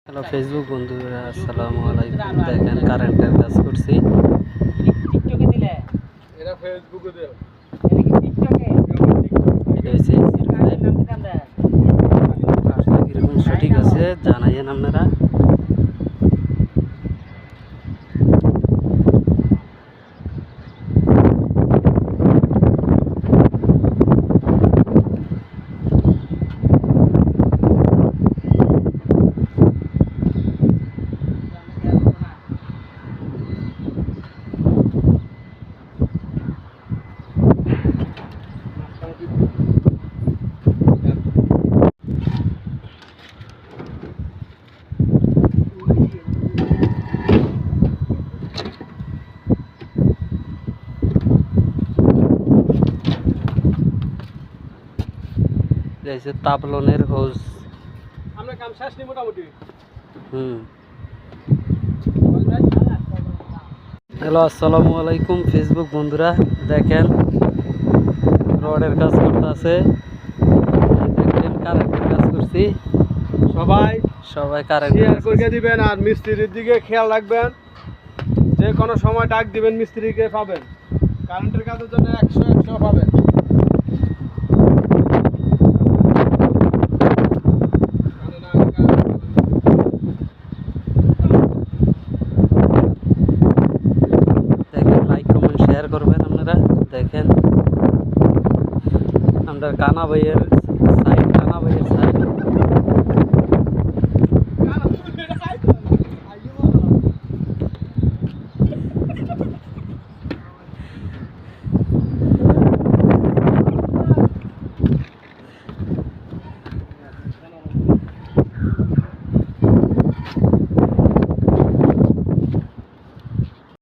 Hello Facebook বন্ধুরা, আসসালামু আলাইকুম। দেখেন কারেন্টের কাজ করছি। টিকটকে দিলে এরা ফেসবুকে দেও এটা কি টিকটকে এটা হচ্ছে কাজের নাম কি আমরা কাজটা কিরকম সঠিক আছে জানাইয়েন আপনারা। এটা হচ্ছে তাপলনের হোজ। আমরা কাম শেষ নি মোটামুটি। হ্যালো আসসালামু আলাইকুম ফেসবুক বন্ধুরা, দেখেন রডের কাজ করতে আছে। দেখেন কারেন্টের কাজ করছি। সবাই কারেন্ট শেয়ার করে দিবেন আর মিস্ত্রির দিকে খেয়াল রাখবেন। যে কোনো সময় ডাক দিবেন, মিস্ত্রিকে পাবেন। কারেন্টের কাজের জন্য 100 পাবেন। দেখেন লাইক কমেন্ট শেয়ার করবেন আপনারা। দেখেন আমরা কানা ভাইয়ের